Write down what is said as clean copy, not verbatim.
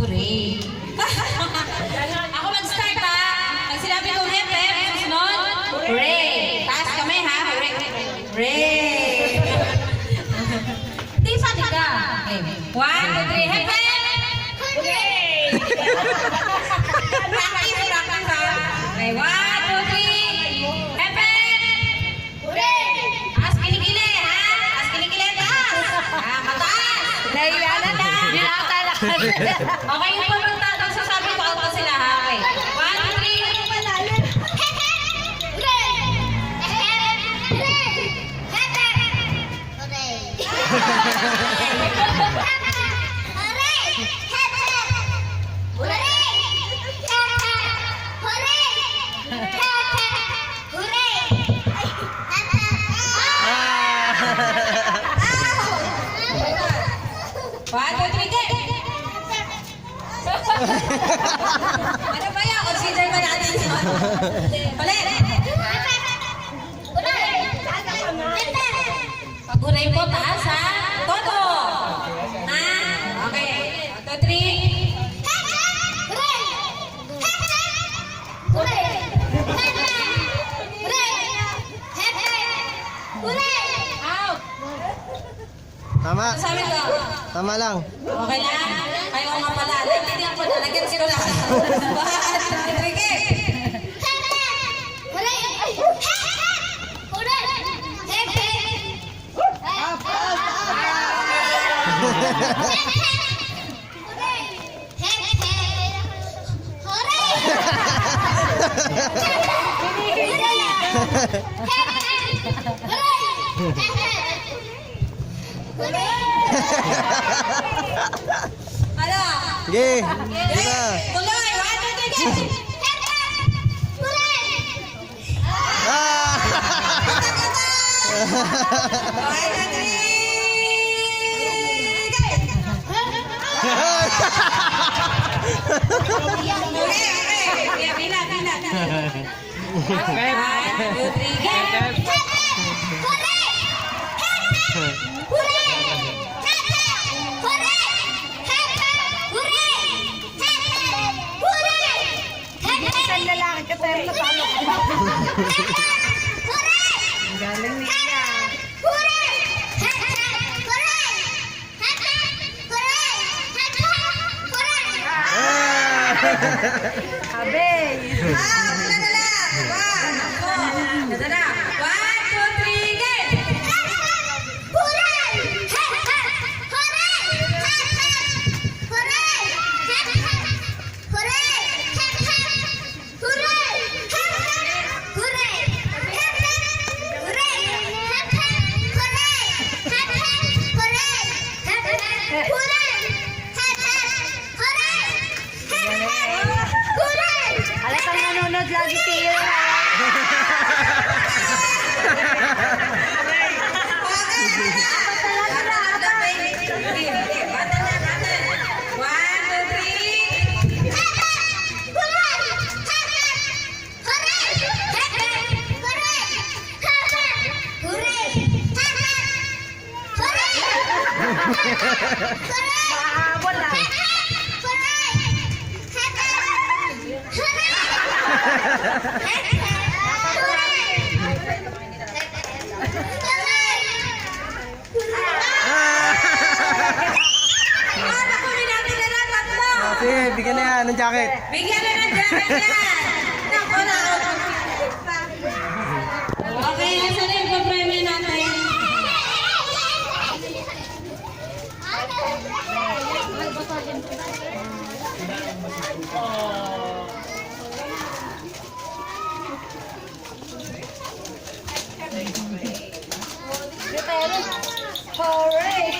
Hooray! Ako mag-start ha. Pag sinabi ko hepe, susunod. Hooray! Taas kami ha. Hooray! Hooray! Di pati ka. Okay. 1, 2, 3, hepe! Hooray! Practice ha. Okay, 1, 2, 3, hepe! Hooray! Taas kilikili ha. Taas kilikili taas. Mataas. Naiyanan na. Okay, yung pag sasabi ko, out na sila ha. Okay. 1, 2, 3, go! Ano ba yan? Consider ba natin yun? Ulit! Pag-uray po, taas ha? Todo! Ha? Okay. 1, 2, 3. Out! Tama. Sabi ko, Tama lang. okay lang? Kayo nga pala. Naintindihan ko na. Lagyan ko na. Sige! Ano? Sige. Sige na. Tuloy! 1, 2, 3, go! Ah! Isang lalaki ka pero natalo ka. Galing niya. Abe. Dala. 1, 2, 3, go! Halatang nanonood lagi kayo. Mahabol ah. Sige, bigyan na yan ng jacket. Bigyan na ng jacket yan! Nako na! Okay, nasa na yung problema natin? Hooray!